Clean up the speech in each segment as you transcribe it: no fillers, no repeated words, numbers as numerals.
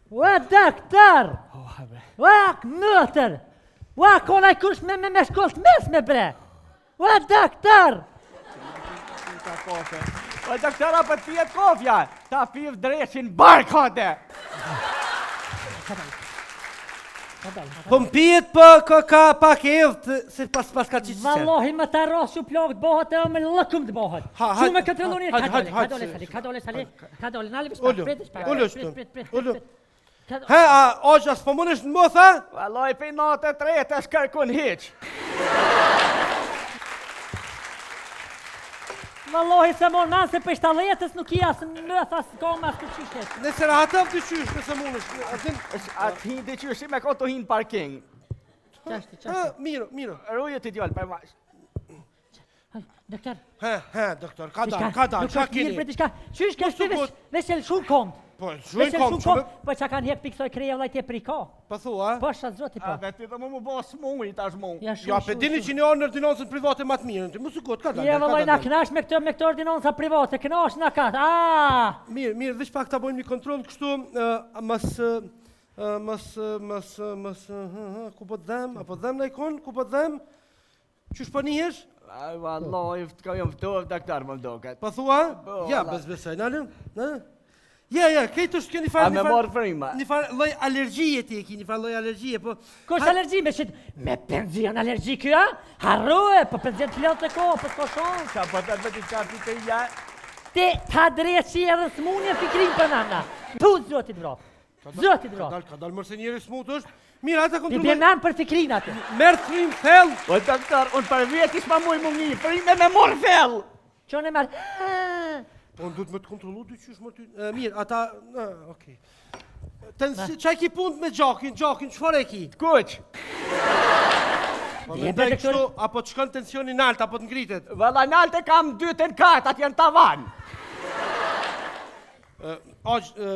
Ua doktor! Ua knëtër! Ua kona I kush me shkollë mesme bre! Ua doktor! O doktora për t'pijet kofja, ta piv dreshin barkate. Po m'pijet për ka pak evë, se pas ka qitë qenë. Wallahi më ta rrashu plakët bëhat e me lëkum të bëhat. Shumë me këtë lonin, ka dole sali, nali vishpa, prit. He, a oqa s'po mundesh në më tha? Valoj për natë e tretë e shkërkun hiq. Wallahi se mon man se për shtaletës nuk I asë më thas koma s'ku qishet. Nëse rahatëm të qysh, nëse mundesh. Atë hinë të qyshim e koto hinë parking. Ha, miro. Ruje t'i djallë për vash. Doktor. He, doktor, ka dal, qa kini? Qysh ka vesh shumë kom. Po, shumë kom. Po që kanë hep piksoj kreja vllaj te prika. Po thua? Po shatë zoti po. Dhe ti dhe mu bo smuj tash mu. Ja, pe dini që një orë në ordinancën private ma të mirën, ti mu sukot, ka dal. Je vëllaj na knash me këtë ordinanca private, knash na ka. Mirë, veç pak ta bojmë një kontroll kështu, ku po të dhem, apo dhem në ikon, ku po të dhem? Qysh po nihesh? Valoj, jam ftof doktor më mdoket. Po thua? Ja, besoj, nalëm, Ja, këtë është kjo një farë... A me morë frima. Një farë loj alergjie ti e ki, një farë loj alergjie, po... Ko është alergji me shqit? Me penzion alergji kjo, harruje, po penzion të ljotë të ko, po s'ko shonë. Qa po të të qarti të ja? Te ta dreqi edhe s'munje fikrim për nana. Tu, zotit vrop. Zotit vrop. Ka dal mërse njeri smut është. Mirë, hajta kontrolloj. Ti bje nanë për fikrin atë. Merë frim thell. O doktor, unë për vjet ish ma muj më një, frime me morë thell. Qone marë... Po, në duhet me të kontrolu dy qysh më ty... Mirë, ata... Okej. Qaj ki punë me gjakin, qëfar e ki? T'kuq? Po, me ndaj kështu, apo të shkon tensioni nalt, apo të ngritet? Valla nalt e kam 2-4, atë janë tavan.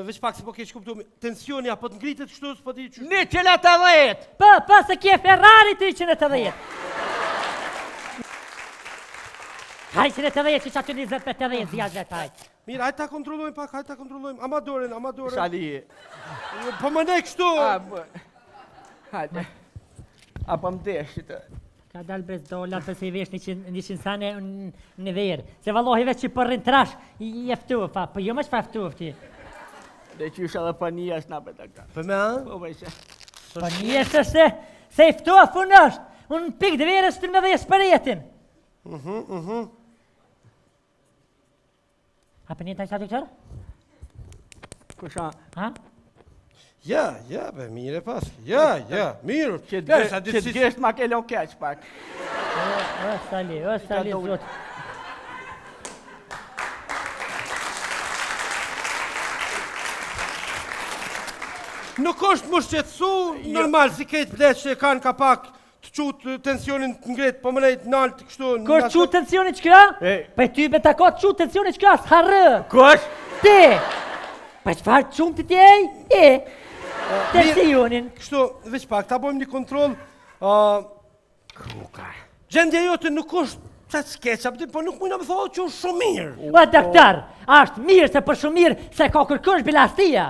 Veç pak se po keq kuptu, tensioni apo të ngritet kështu, s'po ti qysh... 180! Po, se kje Ferrari 380. Hajë 180 që që aty 20-80 zjazhet hajtë. Mirë, hajtë ta kontrollojmë pak, Amadoren. Shali. Po më nej kështu! Hajde. Apo më desh që të... Ka dalë bez dolar përse I vesh 100 sane në verë. Se vallohi veç që përrin trash, I eftuf, po jo më që fa eftuf ti. Dhe që isha dhe për një është na për të ka. Për me, a? Po me ishe. Po një është se eftuf unë është. Unë pik dhe verës të me dhe jesë për jetin. A për një të ishtë doktor? Kusha? Ha? Ja, be, mire pas. Ja, mirë. Që të gjesht ma ke lo keq pak. O, sali, zot. Nuk është më shqetsu, normal, si kejtë pleq që kanë ka pak të qutë tensionin të ngret, po më nejtë naltë kështu... Kështë qutë tensionin që kjo? Pa ty me ta ka të qutë tensionin që kjo, s'harrë. Kështë? Ti! Pa qëfar qumë të tjej? Tensionin. Kështu, veç pak, ta bojmë një kontrol... Kruka. Gjendja jote nuk është qatë skeqa, po nuk mujna me thotë që është shumë mirë. O, doktor, ashtë mirë se për shumë mirë se ka kërkësh bilastia.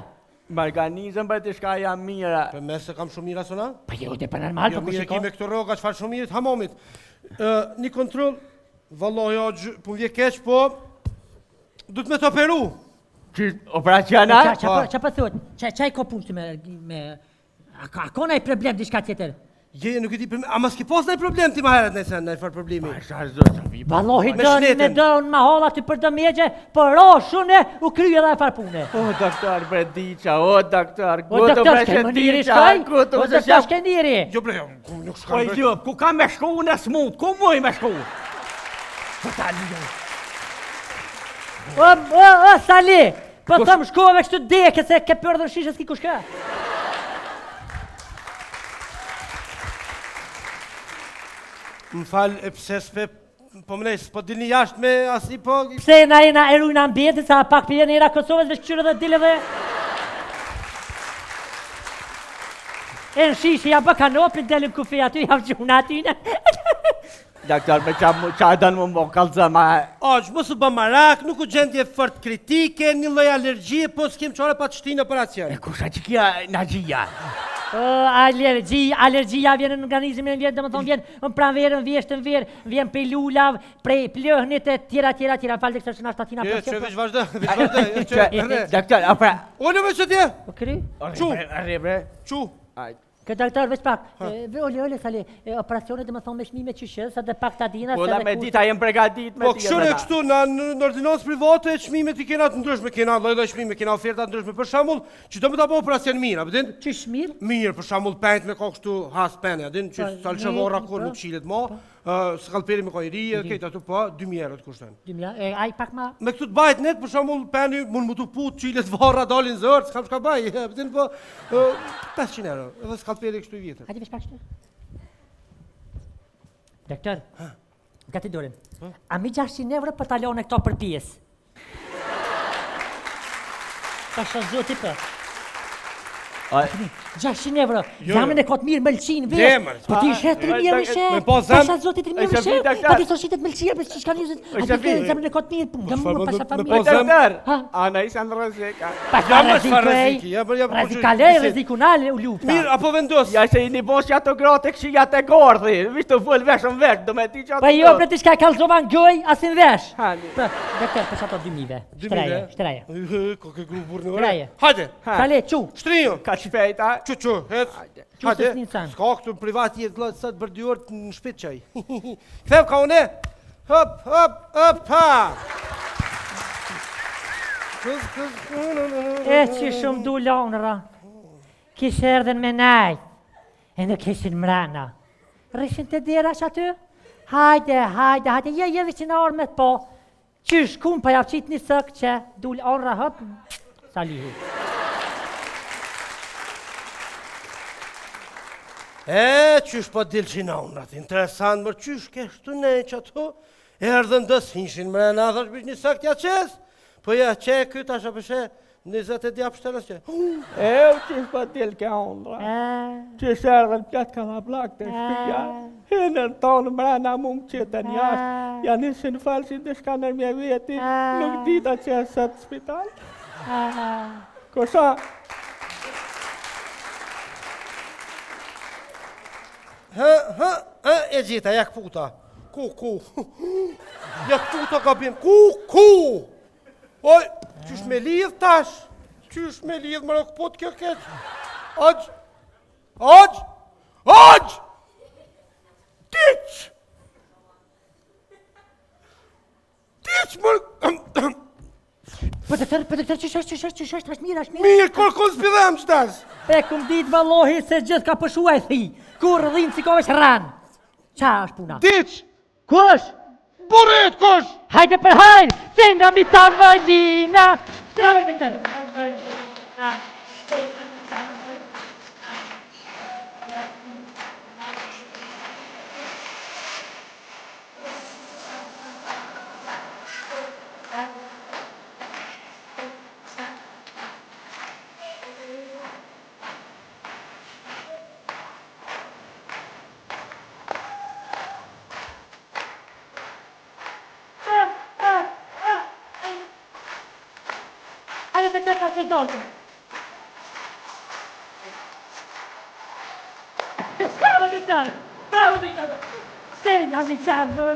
Marganizëm për të shka jam mira. Për mes se kam shumë mira sona? Pa jo, dhe për normal, jo, për mirë ki me këto roga, qëfar shumë mirë të hamomit. Një kontrol, vallohi, po m'vje keq, po... Du të me të operu. Që operaciona? Qa për thot? Qaj ko punë me... A ko nëj problem di shka tjetër? Je, nuk e di për me... A ma s'ki pos nëj problem ti ma heret nëj sen, nëj farë problemi? Pasha zotë, vi... Vallohi me dënë ma holla ty për dëmjegje, për roshune u kryje dhe e farë pune. O, doktor, Brediqa, o, doktor, O, doktor, shkej më njëri shkaj? O, doktor, shkej njëri? Jo, bre, nuk shkaj bre. O, jo, ku ka me shku në smut, ku muj me shku? O, Sali, po thëmë shkove kështu deke se ke përë dhe shishës ki ku shka. Më falë, e pse s'pe, po më nejë, s'po dilni jashtë me asni po... Pse na jena erujnë ambientit, sa pak për jenë era Kosovës dhe shqyre dhe dile dhe... E në shishë, ja bë kanopin, delim kufi aty, ja vë gjuna aty në... Doktor, me qa dënë më më kalëzë, ma... Mos u bë marak, nuk u gjendje fort kritike, një lloj alergjie, po s'kem çore pa të shtinë operacion. Kusha që kja në gjia? Alergjia vjen në organizmin, vjen domethënë vjen në pranverën, vjeshtën verë, vjen prej lulav, prej plëhnit e tjera, falë këtë shëna shtatina Jo, për çe vazhdo. Doktor, apra... Unë më çetje. Po kri? Çu. Arribre. Çu. Këtë doktor veç pak, ole sali, operacionet dhe më thonë me shmime qyshes, sa dhe pak ta dina... Po, me dita jem pregadit me Po, këshure kështu, në ordinancë private, shmimet i kena të ndryshme, kena lloj shmime, kena oferta ndryshme, për shembull, që do më ta bo operacion mirë, apëtin? Qysh mirë? Mirë, për shembull, pent me ka kështu has pene, adin, që salçavora kur nuk qilet ma, skalperi me kajrije, këtë ato po, 2.000 euro të kushten. 2.000, aj pak ma... Me këtu të bajt net, për shembull, peni mund më të put, qilet varra dalin zërë, s'kam shka baj, apëtin po, 500 euro, edhe skalperi kështu i vjetër. Hajde veç pak shtu. Doktor, gati dorin, a mi 600 euro për talone këto për pjesë? Ka shë zoti për. 600 euro, zamën e kotë mirë mëlqin vesh, po ti ishe 3.000 ishe, pasha zoti 3.000 ishe, pa ti soshitet mëlqia, për që shka njëzit, a ti ke zamën e kotë mirë, dhe më pasha familje. Doktor, ana isha në rëzika. Pasha rëzikuj, radikale, rëzikunale, u lupta. Mirë, apo vendos? Ja se i një bosh jato grote këshia të gordhi, vishtë të full veshën vesh, do me ti që ato... Pa jo, për ti shka kalzovan gëj, asin vesh. Doktor, për shato 2.000, shtreje. Ko ke gru burë në ore? Hajde. Sale, qu. Shtrijo. Ka shpejta. Qu, hec. Hajde. S'ka këtu privat jetë glojtë sëtë për 2 orë në shpit qaj. Këthev ka une. Hop, ha. Që shumë du lonëra. Kishë erdhen me najt. E në kishin mrena. Rrishin të dirash aty? Hajde. Je viqin orë me të po. Qysh kum pa javqit një sëk që du lonëra hop. Salihu. Qysh pa dilë që në unrat, interesant, mërë qysh keshtu ne që ato, erdhen dës hinshin mrena, thash bish një sakt ja qes, po ja qe këtë asha përshe, 20 e djap shtelës që. Qysh pa dilë ke unra, qysh erdhen pjatë ka la blak të shpija, hinër tonë mrena mu më qëtën jashtë, janë ishin falshin të shka nër mje veti, nuk dita që e sëtë spital. Kosha? E gjitha, jak puta. Ku. Jak puta ka bim. Ku. Oj, qysh me lidh tash? Qysh me lidh më rëkpot kjo keq? Aq! Tic më... Për të tërë, qysh është, mirë. Mirë, kërkon s'pidhem qëtas. E kum ditë valohi se gjithë ka pëshua e thi. Kur rrinë si kovesh ranë. Qa është puna? Tic! Kush? Burit, kush? Hajde për hajnë, se nga mi ta vëllina. Hajde të të dolë. Bravo, Victor! Se nga mi qarë!